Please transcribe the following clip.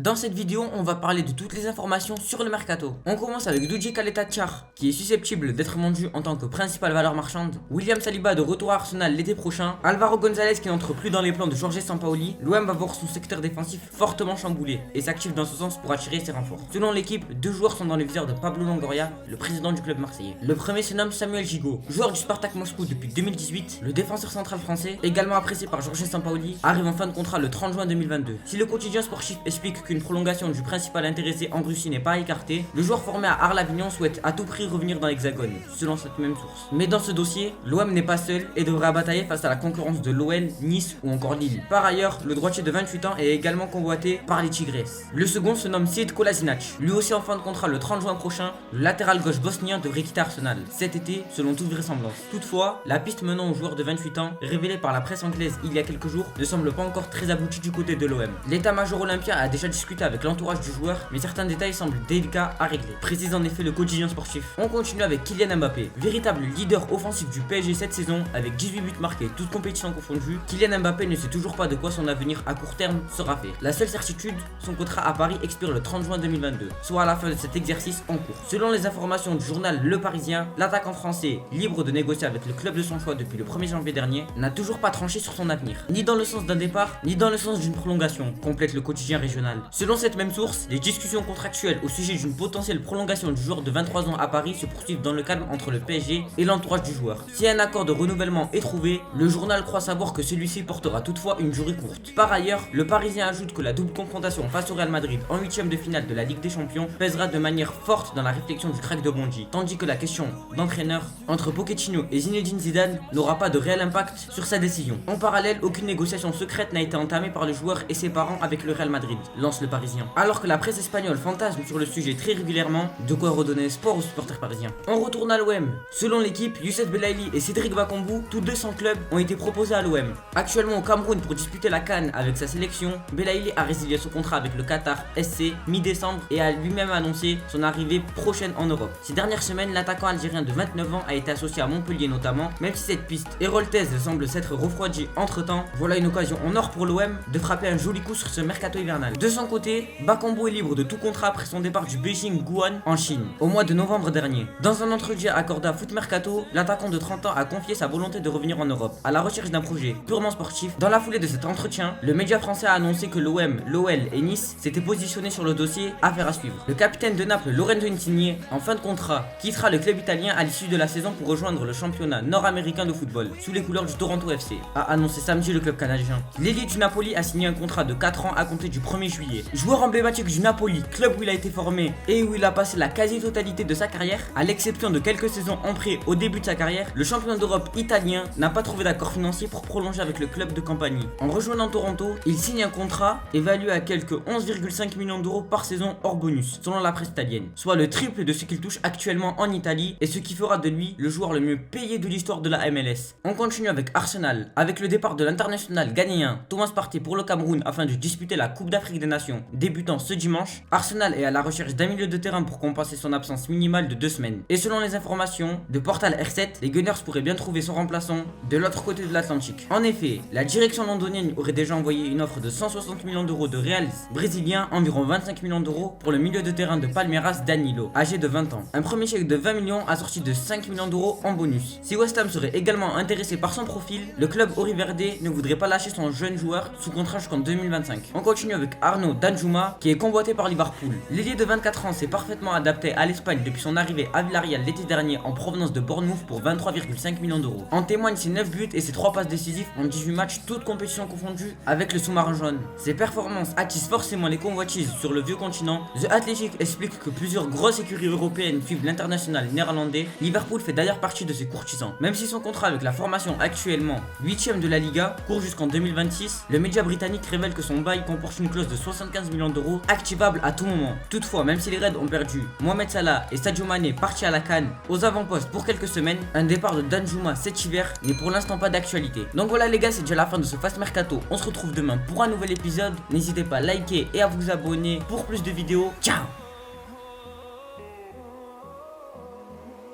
Dans cette vidéo, on va parler de toutes les informations sur le mercato. On commence avec Djordje Caleta-Car, qui est susceptible d'être vendu en tant que principale valeur marchande. William Saliba de retour à Arsenal l'été prochain. Alvaro González qui n'entre plus dans les plans de Jorge Sampaoli. L'OM va voir son secteur défensif fortement chamboulé et s'active dans ce sens pour attirer ses renforts. Selon l'équipe, 2 joueurs sont dans les viseurs de Pablo Longoria, le président du club marseillais. Le premier se nomme Samuel Gigot, joueur du Spartak Moscou depuis 2018. Le défenseur central français, également apprécié par Jorge Sampaoli, arrive en fin de contrat le 30 juin 2022. Si le quotidien sportif explique qu'une prolongation du principal intéressé en Russie n'est pas écartée, le joueur formé à Arles-Avignon souhaite à tout prix revenir dans l'Hexagone, selon cette même source. Mais dans ce dossier, l'OM n'est pas seul et devra batailler face à la concurrence de l'OL, Nice ou encore Lille. Par ailleurs, le droitier de 28 ans est également convoité par les Tigres. Le second se nomme Sead Kolasinac. Lui aussi en fin de contrat le 30 juin prochain, le latéral gauche bosnien devrait quitter Arsenal cet été selon toute vraisemblance. Toutefois, la piste menant au joueur de 28 ans, révélée par la presse anglaise il y a quelques jours, ne semble pas encore très aboutie du côté de l'OM. L'état-major olympien a déjà discuté avec l'entourage du joueur, mais certains détails semblent délicats à régler, précise en effet le quotidien sportif. On continue avec Kylian Mbappé, véritable leader offensif du PSG cette saison, avec 18 buts marqués, toutes compétitions confondues. Kylian Mbappé ne sait toujours pas de quoi son avenir à court terme sera fait. La seule certitude, son contrat à Paris expire le 30 juin 2022, soit à la fin de cet exercice en cours. Selon les informations du journal Le Parisien, l'attaquant français, libre de négocier avec le club de son choix depuis le 1er janvier dernier, n'a toujours pas tranché sur son avenir, ni dans le sens d'un départ, ni dans le sens d'une prolongation, complète le quotidien régional. Selon cette même source, les discussions contractuelles au sujet d'une potentielle prolongation du joueur de 23 ans à Paris se poursuivent dans le calme entre le PSG et l'entourage du joueur. Si un accord de renouvellement est trouvé, le journal croit savoir que celui-ci portera toutefois une durée courte. Par ailleurs, le Parisien ajoute que la double confrontation face au Real Madrid en 8ème de finale de la Ligue des Champions pèsera de manière forte dans la réflexion du crack de Bondy, tandis que la question d'entraîneur entre Pochettino et Zinedine Zidane n'aura pas de réel impact sur sa décision. En parallèle, aucune négociation secrète n'a été entamée par le joueur et ses parents avec le Real Madrid, lance le Parisien. Alors que la presse espagnole fantasme sur le sujet très régulièrement, de quoi redonner espoir aux supporters parisiens. On retourne à l'OM. Selon l'équipe, Youssef Belaïli et Cédric Bakambu, tous deux sans club, ont été proposés à l'OM. Actuellement au Cameroun pour disputer la CAN avec sa sélection, Belaïli a résilié son contrat avec le Qatar SC mi-décembre et a lui-même annoncé son arrivée prochaine en Europe. Ces dernières semaines, l'attaquant algérien de 29 ans a été associé à Montpellier notamment, même si cette piste héroltaise semble s'être refroidie entre temps. Voilà une occasion en or pour l'OM de frapper un joli coup sur ce mercato hivernal. De son côté, Bakambu est libre de tout contrat après son départ du Beijing Guoan en Chine au mois de novembre dernier. Dans un entretien accordé à Foot Mercato, l'attaquant de 30 ans a confié sa volonté de revenir en Europe à la recherche d'un projet purement sportif. Dans la foulée de cet entretien, le média français a annoncé que l'OM, l'OL et Nice s'étaient positionnés sur le dossier, affaire à suivre. Le capitaine de Naples, Lorenzo Insigne, en fin de contrat, quittera le club italien à l'issue de la saison pour rejoindre le championnat nord-américain de football sous les couleurs du Toronto FC, a annoncé samedi le club canadien. L'ailier du Napoli a signé un contrat de 4 ans à compter du 1er juillet. Joueur emblématique du Napoli, club où il a été formé et où il a passé la quasi-totalité de sa carrière, à l'exception de quelques saisons en prêt au début de sa carrière, le champion d'Europe italien n'a pas trouvé d'accord financier pour prolonger avec le club de Campanie. En rejoignant Toronto, il signe un contrat évalué à quelques 11,5 millions d'euros par saison hors bonus, selon la presse italienne, soit le triple de ce qu'il touche actuellement en Italie et ce qui fera de lui le joueur le mieux payé de l'histoire de la MLS. On continue avec Arsenal, avec le départ de l'international ghanéen Thomas Partey pour le Cameroun afin de disputer la Coupe d'Afrique des Nations débutant ce dimanche. Arsenal est à la recherche d'un milieu de terrain pour compenser son absence minimale de 2 semaines. Et selon les informations de Portal R7, les Gunners pourraient bien trouver son remplaçant de l'autre côté de l'Atlantique. En effet, la direction londonienne aurait déjà envoyé une offre de 160 millions d'euros de Real brésilien, environ 25 millions d'euros pour le milieu de terrain de Palmeiras Danilo, âgé de 20 ans. Un premier chèque de 20 millions assorti de 5 millions d'euros en bonus. Si West Ham serait également intéressé par son profil, le club Auriverde ne voudrait pas lâcher son jeune joueur sous contrat jusqu'en 2025. On continue avec Arnaud Danjuma qui est convoité par Liverpool. L'ailier de 24 ans s'est parfaitement adapté à l'Espagne depuis son arrivée à Villarreal l'été dernier en provenance de Bournemouth pour 23,5 millions d'euros. En témoignent ses 9 buts et ses 3 passes décisives en 18 matchs, toutes compétitions confondues avec le sous-marin jaune. Ses performances attisent forcément les convoitises sur le vieux continent. The Athletic explique que plusieurs grosses écuries européennes suivent l'international néerlandais. Liverpool fait d'ailleurs partie de ses courtisans. Même si son contrat avec la formation actuellement 8ème de la Liga court jusqu'en 2026, le média britannique révèle que son bail comporte une clause de 75 millions d'euros activable à tout moment. Toutefois, même si les Reds ont perdu Mohamed Salah et Sadio Mané partis à la CAN aux avant-postes pour quelques semaines, un départ de Danjuma cet hiver n'est pour l'instant pas d'actualité. Donc voilà les gars, c'est déjà la fin de ce Fast Mercato. On se retrouve demain pour un nouvel épisode. N'hésitez pas à liker et à vous abonner pour plus de vidéos. Ciao.